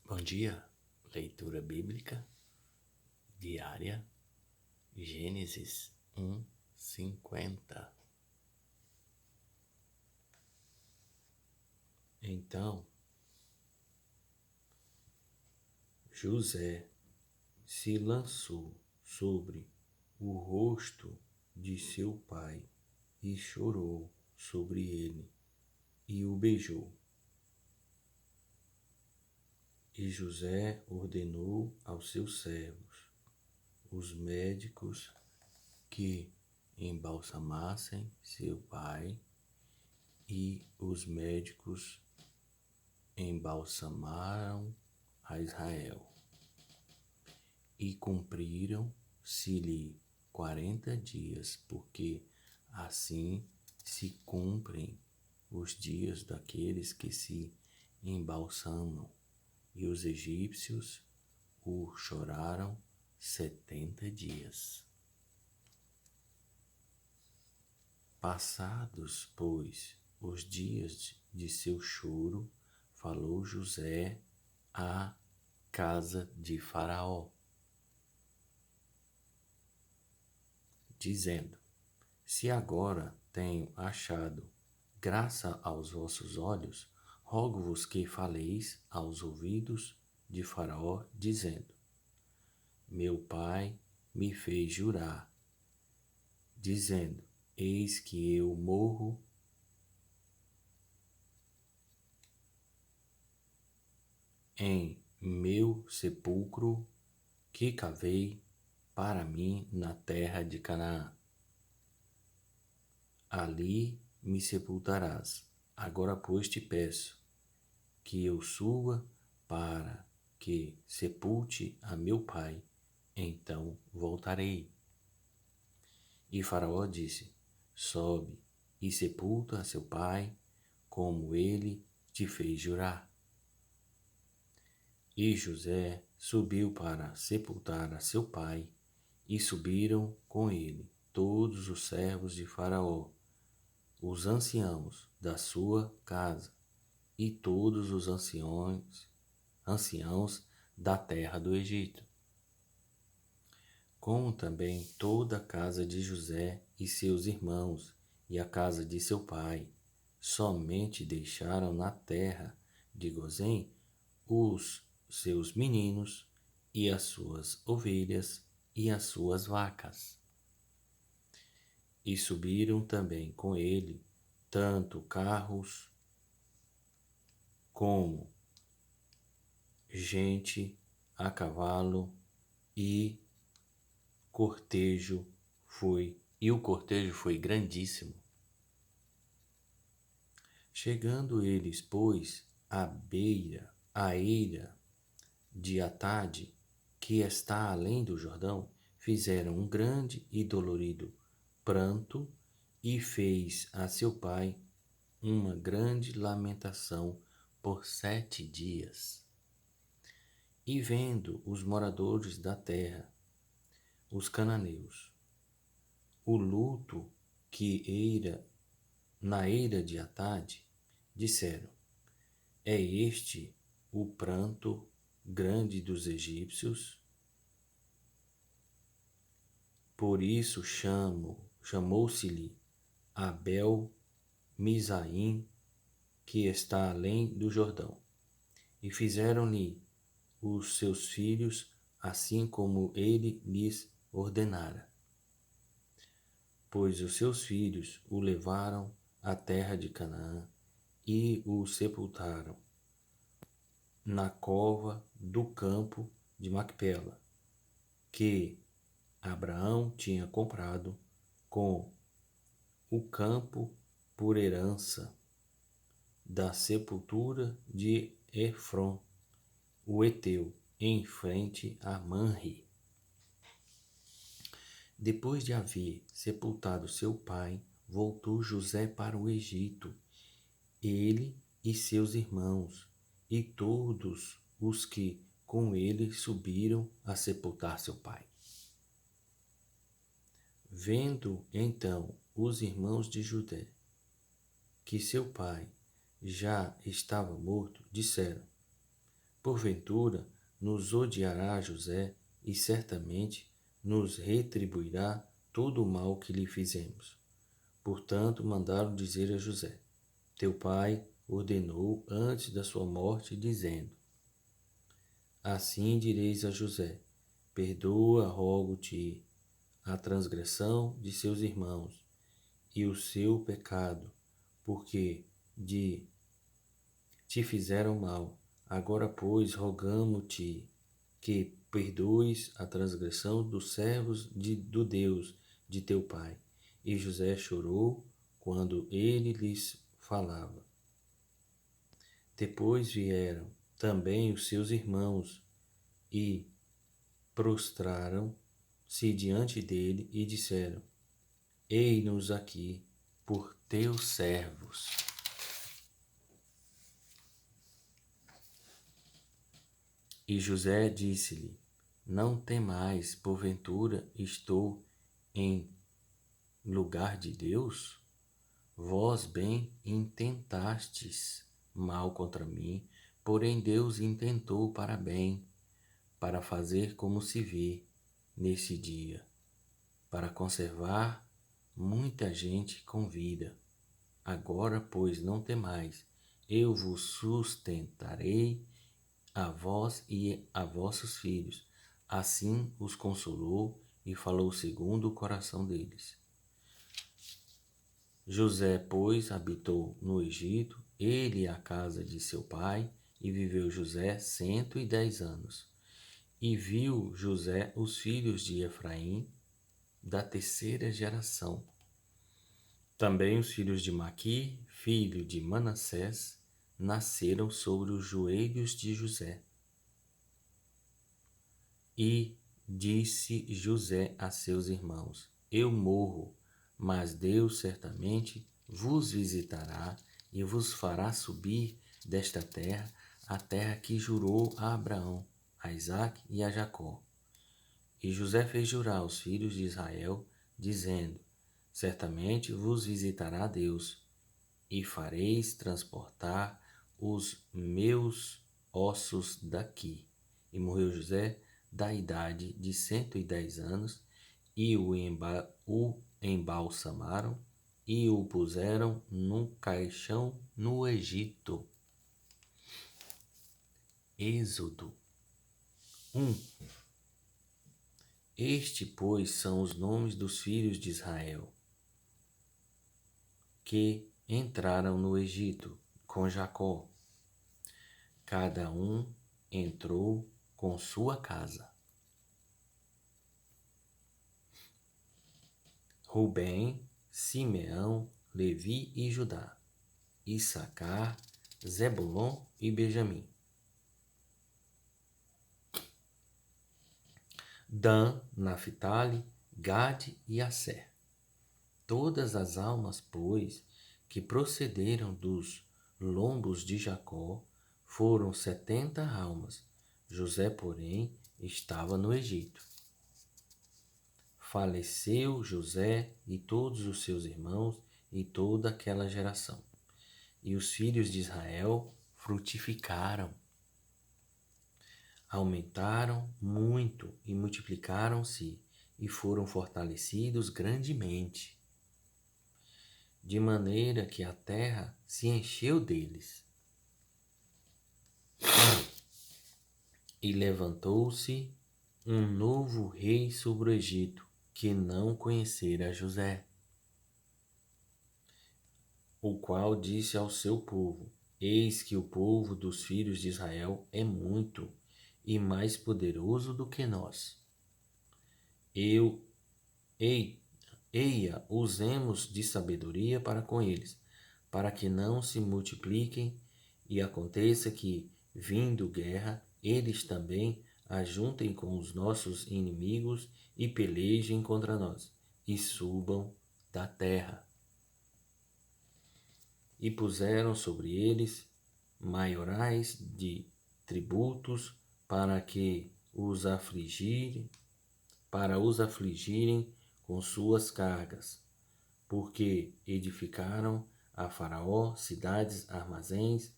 Bom dia, leitura bíblica diária, Gênesis 1:50. Então, José se lançou sobre o rosto de seu pai e chorou sobre ele e o beijou. E José ordenou aos seus servos, os médicos, que embalsamassem seu pai, e os médicos embalsamaram a Israel. E cumpriram-se-lhe 40 dias, porque assim se cumprem os dias daqueles que se embalsamam. E os egípcios o choraram 70 dias. Passados, pois, os dias de seu choro, falou José à casa de Faraó, dizendo: Se agora tenho achado graça aos vossos olhos, rogo-vos que faleis aos ouvidos de Faraó, dizendo: Meu pai me fez jurar, dizendo: Eis que eu morro em meu sepulcro que cavei para mim na terra de Canaã. Ali me sepultarás. Agora, pois, te peço que eu suba para que sepulte a meu pai, então voltarei. E Faraó disse: Sobe e sepulta a seu pai, como ele te fez jurar. E José subiu para sepultar a seu pai, e subiram com ele todos os servos de Faraó, os anciãos da sua casa, e todos os anciãos da terra do Egito, como também toda a casa de José e seus irmãos, e a casa de seu pai. Somente deixaram na terra de Gozém os seus meninos, e as suas ovelhas, e as suas vacas. E subiram também com ele tanto carros como gente a cavalo, e o cortejo foi grandíssimo. Chegando eles, pois, à eira de Atade, que está além do Jordão, fizeram um grande e dolorido pranto, e fez a seu pai uma grande lamentação por 7 dias. E vendo os moradores da terra, os cananeus, o luto na eira de Atade, disseram: É este o pranto grande dos egípcios? Por isso chamou-se-lhe Abel Misaim, que está além do Jordão. E fizeram-lhe os seus filhos assim como ele lhes ordenara. Pois os seus filhos o levaram à terra de Canaã e o sepultaram na cova do campo de Macpela, que Abraão tinha comprado com o campo por herança da sepultura de Efron, o heteu, em frente a Manre. Depois de haver sepultado seu pai, voltou José para o Egito, ele e seus irmãos, e todos os que com ele subiram a sepultar seu pai. Vendo então os irmãos de José que seu pai já estava morto, disseram: Porventura, nos odiará José e certamente nos retribuirá todo o mal que lhe fizemos. Portanto, mandaram dizer a José: Teu pai ordenou antes da sua morte, dizendo: Assim direis a José: Perdoa, rogo-te, a transgressão de seus irmãos e o seu pecado, porque de te fizeram mal. Agora, pois, rogamo-te que perdoes a transgressão dos servos do Deus de teu pai. E José chorou quando ele lhes falava. Depois vieram também os seus irmãos e prostraram-se diante dele e disseram: Ei-nos aqui por teus servos. E José disse-lhe: Não temais, porventura estou em lugar de Deus? Vós bem intentastes mal contra mim, porém Deus intentou para bem, para fazer como se vê nesse dia, para conservar muita gente com vida. Agora, pois, não temais, eu vos sustentarei a vós e a vossos filhos. Assim os consolou e falou segundo o coração deles. José, pois, habitou no Egito, ele e a casa de seu pai, e viveu José 110 anos. E viu José os filhos de Efraim, da terceira geração. Também os filhos de Maqui, filho de Manassés, nasceram sobre os joelhos de José. E disse José a seus irmãos: Eu morro, mas Deus certamente vos visitará e vos fará subir desta terra, a terra que jurou a Abraão, a Isaque e a Jacó. E José fez jurar aos filhos de Israel, dizendo: Certamente vos visitará Deus, e fareis transportar os meus ossos daqui. E morreu José da idade de 110 anos, e o embalsamaram e o puseram num caixão no Egito. Êxodo 1. Este, pois, são os nomes dos filhos de Israel, que entraram no Egito com Jacó. Cada um entrou com sua casa. Rubem, Simeão, Levi e Judá, Issacar, Zebulon e Benjamim. Dan, Naphtali, Gade e Asser. Todas as almas, pois, que procederam dos lombos de Jacó, foram 70 almas. José, porém, estava no Egito. Faleceu José e todos os seus irmãos e toda aquela geração. E os filhos de Israel frutificaram, aumentaram muito e multiplicaram-se e foram fortalecidos grandemente, de maneira que a terra se encheu deles. E levantou-se um novo rei sobre o Egito, que não conhecera José, o qual disse ao seu povo: Eis que o povo dos filhos de Israel é muito e mais poderoso do que nós. Eia, usemos de sabedoria para com eles, para que não se multipliquem e aconteça que, vindo guerra, eles também ajuntem com os nossos inimigos e pelejem contra nós, e subam da terra. E puseram sobre eles maiorais de tributos para os afligirem com suas cargas, porque edificaram a Faraó cidades, armazéns,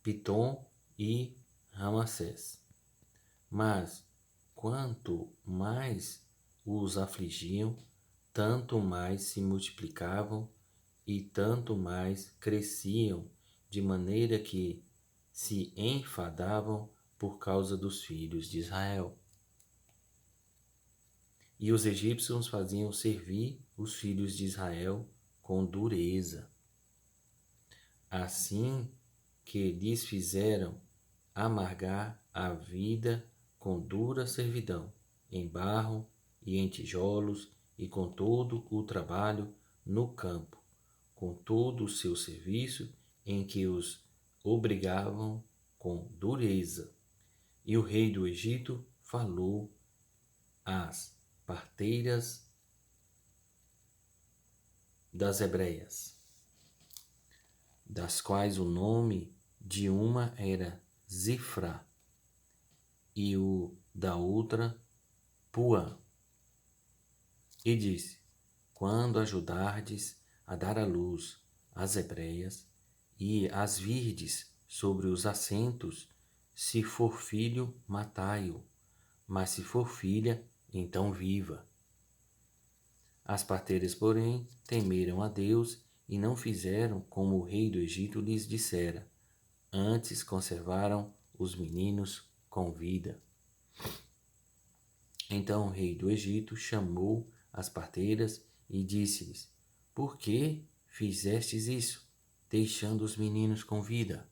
Pitom e Ramassés. Mas, quanto mais os afligiam, tanto mais se multiplicavam e tanto mais cresciam, de maneira que se enfadavam por causa dos filhos de Israel. E os egípcios faziam servir os filhos de Israel com dureza, assim que lhes fizeram amargar a vida com dura servidão, em barro e em tijolos, e com todo o trabalho no campo, com todo o seu serviço em que os obrigavam com dureza. E o rei do Egito falou às parteiras das hebreias, das quais o nome de uma era Zifra e o da outra Puã, e disse: quando ajudardes a dar à luz as hebreias e as virdes sobre os assentos, se for filho, matai-o, mas se for filha, então viva. As parteiras, porém, temeram a Deus e não fizeram como o rei do Egito lhes dissera, antes conservaram os meninos com vida. Então o rei do Egito chamou as parteiras e disse-lhes: por que fizestes isso, deixando os meninos com vida?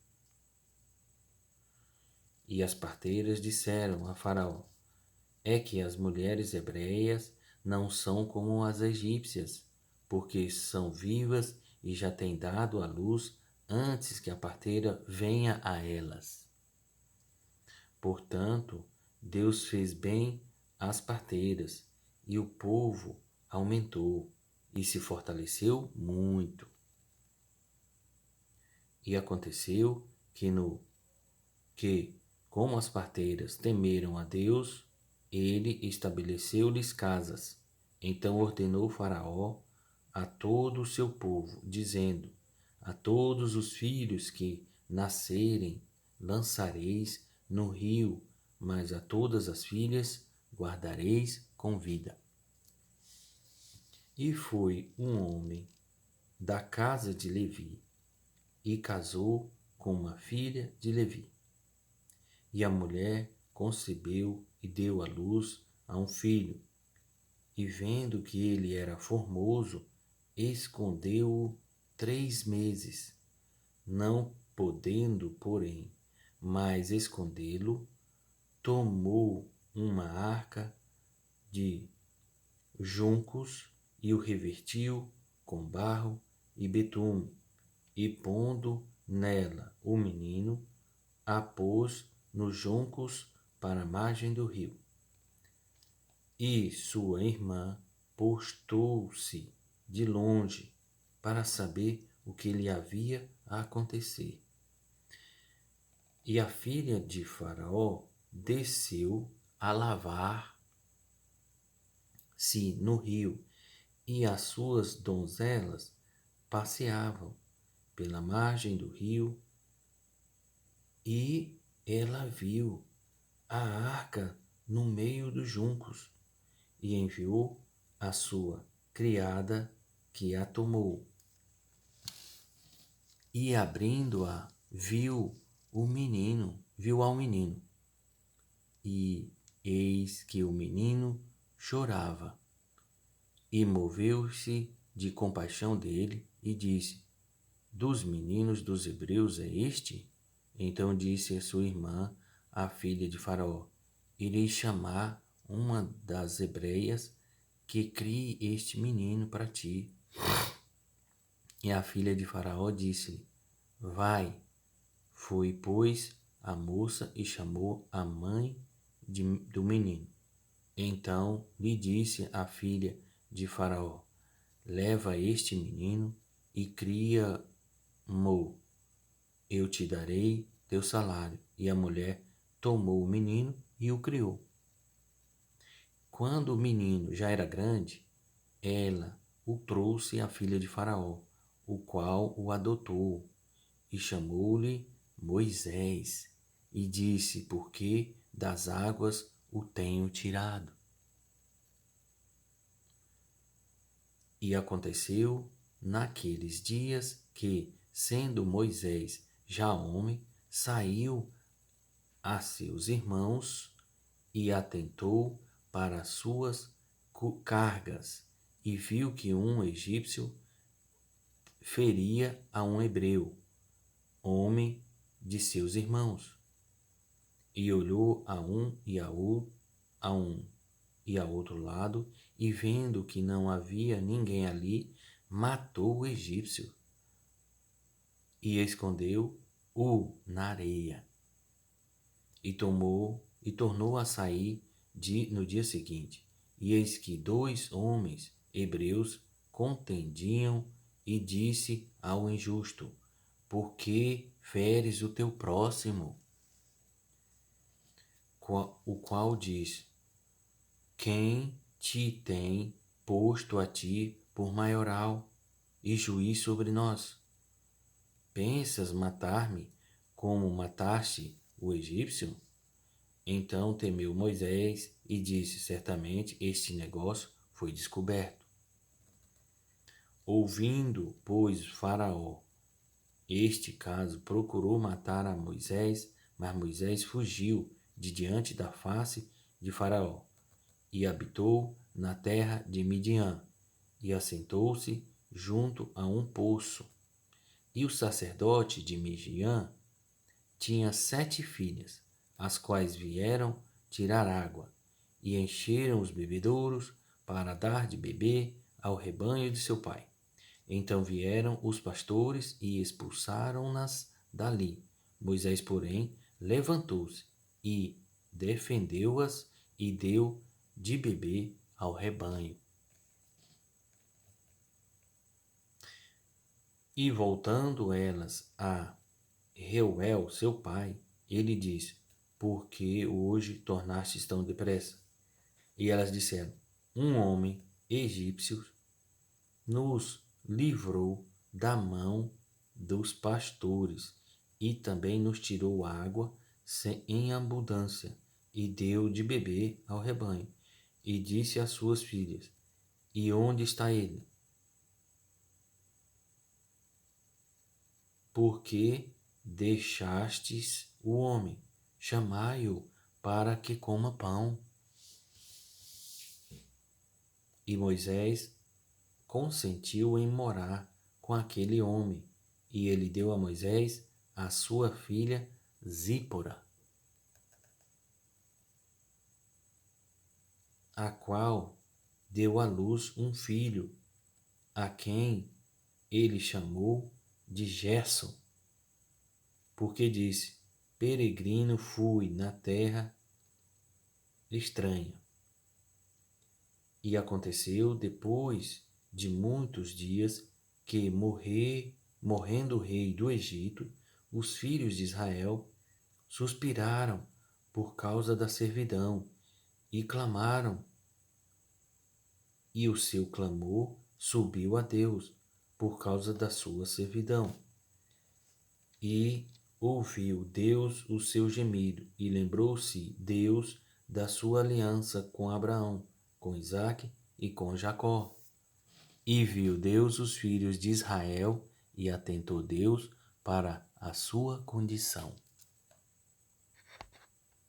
E as parteiras disseram a Faraó: é que as mulheres hebreias não são como as egípcias, porque são vivas e já têm dado à luz antes que a parteira venha a elas. Portanto, Deus fez bem às parteiras, e o povo aumentou e se fortaleceu muito. E aconteceu que, como as parteiras temeram a Deus, ele estabeleceu-lhes casas. Então ordenou Faraó a todo o seu povo, dizendo: a todos os filhos que nascerem lançareis no rio, mas a todas as filhas guardareis com vida. E foi um homem da casa de Levi, e casou com uma filha de Levi. E a mulher concebeu e deu à luz a um filho, e vendo que ele era formoso, escondeu-o 3 meses. Não podendo, porém, mais escondê-lo, tomou uma arca de juncos e o revertiu com barro e betume, e pondo nela o menino, a pôs nos juncos para a margem do rio. E sua irmã postou-se de longe para saber o que lhe havia a acontecer. E a filha de Faraó desceu a lavar-se no rio, e as suas donzelas passeavam pela margem do rio, e ela viu a arca no meio dos juncos, e enviou a sua criada, que a tomou. E abrindo-a, viu ao menino, e eis que o menino chorava. E moveu-se de compaixão dele e disse: dos meninos dos hebreus é este? Então disse a sua irmã, a filha de Faraó: irei chamar uma das hebreias que crie este menino para ti. E a filha de Faraó disse-lhe: vai. Foi, pois, a moça e chamou a mãe do menino. Então lhe disse a filha de Faraó: leva este menino e cria-mo, eu te darei teu salário. E a mulher tomou o menino e o criou. Quando o menino já era grande, ela o trouxe à filha de Faraó, o qual o adotou, e chamou-lhe Moisés, e disse: Por que das águas o tenho tirado? E aconteceu naqueles dias que, sendo Moisés já homem, saiu a seus irmãos e atentou para as suas cargas, e viu que um egípcio feria a um hebreu, homem de seus irmãos, e olhou a um e a outro lado, e vendo que não havia ninguém ali, matou o egípcio e escondeu-o na areia. E tornou a sair no dia seguinte. E eis que 2 homens hebreus contendiam, e disse ao injusto: Por que feres o teu próximo? O qual diz: Quem te tem posto a ti por maioral e juiz sobre nós? Pensas matar-me como mataste o egípcio? Então temeu Moisés e disse: Certamente este negócio foi descoberto. Ouvindo, pois, Faraó este caso, procurou matar a Moisés, mas Moisés fugiu de diante da face de Faraó e habitou na terra de Midian e assentou-se junto a um poço. E o sacerdote de Midian tinha 7 filhas, as quais vieram tirar água, e encheram os bebedouros para dar de beber ao rebanho de seu pai. Então vieram os pastores e expulsaram-nas dali. Moisés, porém, levantou-se e defendeu-as e deu de beber ao rebanho. E voltando elas a Reuel, seu pai, ele disse: Por que hoje tornastes tão depressa? E elas disseram: Um homem egípcio nos livrou da mão dos pastores e também nos tirou água em abundância e deu de beber ao rebanho. E disse às suas filhas: E onde está ele? Por que deixastes o homem? Chamai-o para que coma pão. E Moisés consentiu em morar com aquele homem, e ele deu a Moisés a sua filha Zípora, a qual deu à luz um filho, a quem ele chamou de Gerson, porque disse: Peregrino fui na terra estranha. E aconteceu depois de muitos dias que, morrendo o rei do Egito, os filhos de Israel suspiraram por causa da servidão e clamaram, e o seu clamor subiu a Deus por causa da sua servidão. E ouviu Deus o seu gemido, e lembrou-se Deus da sua aliança com Abraão, com Isaque e com Jacó. E viu Deus os filhos de Israel, e atentou Deus para a sua condição.